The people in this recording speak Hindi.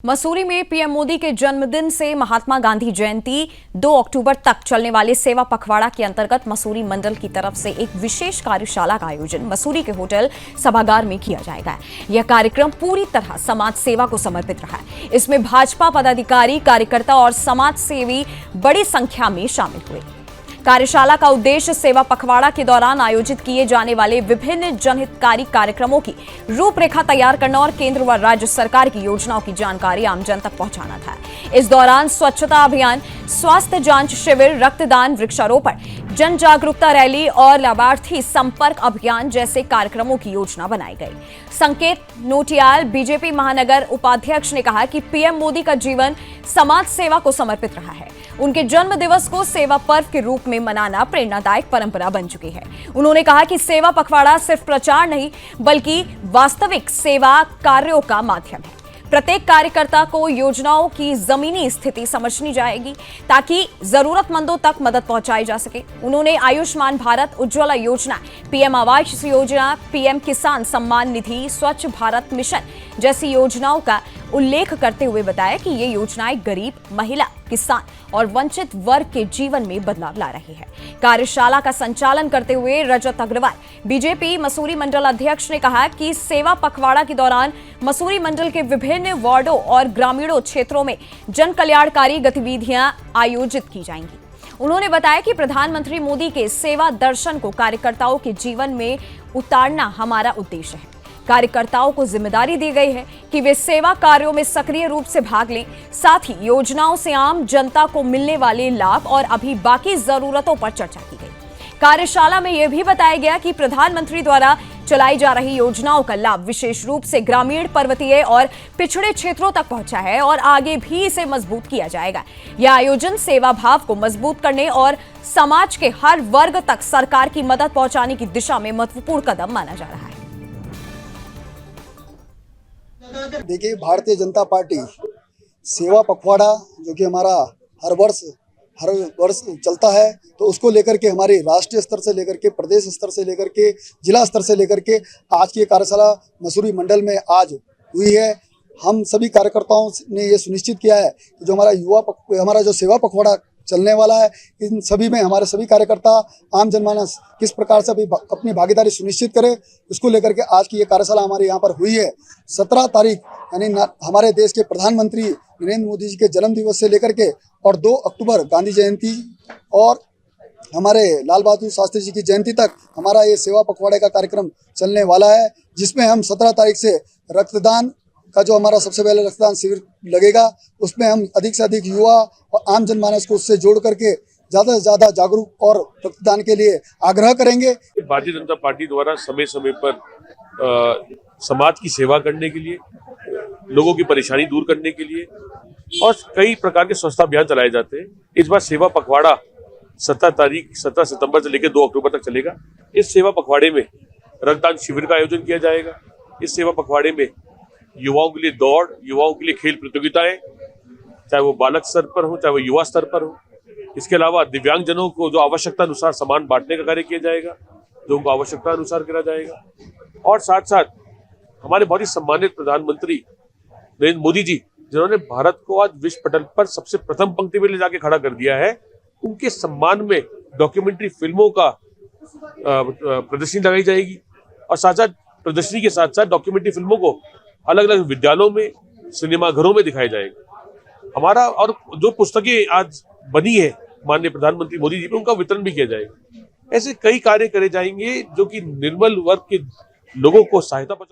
मसूरी में पीएम मोदी के जन्मदिन से महात्मा गांधी जयंती 2 अक्टूबर तक चलने वाले सेवा पखवाड़ा के अंतर्गत मसूरी मंडल की तरफ से एक विशेष कार्यशाला का आयोजन मसूरी के होटल सभागार में किया जाएगा। यह कार्यक्रम पूरी तरह समाज सेवा को समर्पित रहा है। इसमें भाजपा पदाधिकारी, कार्यकर्ता और समाज सेवी बड़ी संख्या में शामिल हुए। कार्यशाला का उद्देश्य सेवा पखवाड़ा के दौरान आयोजित किए जाने वाले विभिन्न जनहितकारी कार्यक्रमों की रूपरेखा तैयार करना और केंद्र व राज्य सरकार की योजनाओं की जानकारी आमजन तक पहुंचाना था। इस दौरान स्वच्छता अभियान, स्वास्थ्य जांच शिविर, रक्तदान, वृक्षारोपण, जन जागरूकता रैली और लाभार्थी संपर्क अभियान जैसे कार्यक्रमों की योजना बनाई गई। संकेत नोटियाल, बीजेपी महानगर उपाध्यक्ष, ने कहा कि पीएम मोदी का जीवन समाज सेवा को समर्पित रहा है। उनके जन्म दिवस को सेवा पर्व के रूप में मनाना प्रेरणादायक परंपरा बन चुकी है। उन्होंने कहा कि सेवा पखवाड़ा सिर्फ प्रचार नहीं बल्कि वास्तविक सेवा कार्यों का माध्यम है। प्रत्येक कार्यकर्ता को योजनाओं की जमीनी स्थिति समझनी जाएगी ताकि जरूरतमंदों तक मदद पहुंचाई जा सके। उन्होंने आयुष्मान भारत, उज्ज्वला योजना, पीएम आवास योजना, पीएम किसान सम्मान निधि, स्वच्छ भारत मिशन जैसी योजनाओं का उल्लेख करते हुए बताया कि ये योजनाएं गरीब, महिला, किसान और वंचित वर्ग के जीवन में बदलाव ला रही है। कार्यशाला का संचालन करते हुए रजत अग्रवाल, बीजेपी मसूरी मंडल अध्यक्ष, ने कहा कि सेवा पखवाड़ा के दौरान मसूरी मंडल के विभिन्न वार्डों और ग्रामीणों क्षेत्रों में जन कल्याणकारी गतिविधियां आयोजित की जाएंगी। उन्होंने बताया कि प्रधानमंत्री मोदी के सेवा दर्शन को कार्यकर्ताओं के जीवन में उतारना हमारा उद्देश्य है। कार्यकर्ताओं को जिम्मेदारी दी गई है कि वे सेवा कार्यों में सक्रिय रूप से भाग लें। साथ ही योजनाओं से आम जनता को मिलने वाले लाभ और अभी बाकी जरूरतों पर चर्चा की गई। कार्यशाला में यह भी बताया गया कि प्रधानमंत्री द्वारा चलाई जा रही योजनाओं का लाभ विशेष रूप से ग्रामीण, पर्वतीय और पिछड़े क्षेत्रों तक पहुंचा है और आगे भी इसे मजबूत किया जाएगा। यह आयोजन सेवा भाव को मजबूत करने और समाज के हर वर्ग तक सरकार की मदद पहुंचाने की दिशा में महत्वपूर्ण कदम माना जा रहा है। देखिए, भारतीय जनता पार्टी सेवा पखवाड़ा जो कि हमारा हर वर्ष चलता है, तो उसको लेकर के हमारे राष्ट्रीय स्तर से लेकर के प्रदेश स्तर से लेकर के जिला स्तर से लेकर के आज की कार्यशाला मसूरी मंडल में आज हुई है। हम सभी कार्यकर्ताओं ने ये सुनिश्चित किया है कि जो हमारा जो सेवा पखवाड़ा चलने वाला है, इन सभी में हमारे सभी कार्यकर्ता, आम जनमानस किस प्रकार से अपनी भागीदारी सुनिश्चित करे, इसको लेकर के आज की ये कार्यशाला हमारे यहाँ पर हुई है। 17 तारीख यानी हमारे देश के प्रधानमंत्री नरेंद्र मोदी जी के जन्म दिवस से लेकर के और 2 अक्टूबर गांधी जयंती और हमारे लाल बहादुर शास्त्री जी की जयंती तक हमारा ये सेवा पखवाड़े का कार्यक्रम चलने वाला है, जिसमें हम 17 तारीख से रक्तदान का जो हमारा सबसे पहले रक्तदान शिविर लगेगा, उसमें हम अधिक से अधिक युवा और आम जनमानस को उससे जोड़ करके ज़्यादा से ज़्यादा जागरूक और रक्तदान के लिए आग्रह करेंगे। भारतीय जनता पार्टी द्वारा समय समय पर समाज की सेवा करने के लिए, लोगों की परेशानी दूर करने के लिए और कई प्रकार के स्वच्छता अभियान चलाए जाते हैं। इस बार सेवा पखवाड़ा 17 सितंबर से लेकर 2 अक्टूबर तक चलेगा। इस सेवा पखवाड़े में रक्तदान शिविर का आयोजन किया जाएगा। इस सेवा पखवाड़े में युवाओं के लिए दौड़, युवाओं के लिए खेल प्रतियोगिताएं, चाहे वो बालक स्तर पर हो, चाहे वो युवा स्तर पर हो। इसके अलावा दिव्यांगजनों को जो आवश्यकता अनुसार सामान बांटने का कार्य किया जाएगा, जो उनको आवश्यकता अनुसार करा जाएगा। और साथ साथ हमारे बहुत ही सम्मानित प्रधानमंत्री नरेंद्र मोदी जी, जिन्होंने भारत को आज विश्व पटल पर सबसे प्रथम पंक्ति में ले जाके खड़ा कर दिया है, उनके सम्मान में डॉक्यूमेंट्री फिल्मों का प्रदर्शनी लगाई जाएगी। और साथ साथ प्रदर्शनी के साथ साथ डॉक्यूमेंट्री फिल्मों को अलग अलग विद्यालयों में, सिनेमाघरों में दिखाया जाएगा। हमारा और जो पुस्तकें आज बनी है माननीय प्रधानमंत्री मोदी जी पे, उनका वितरण भी किया जाएगा। ऐसे कई कार्य करे जाएंगे जो कि निर्बल वर्ग के लोगों को सहायता पहुंचा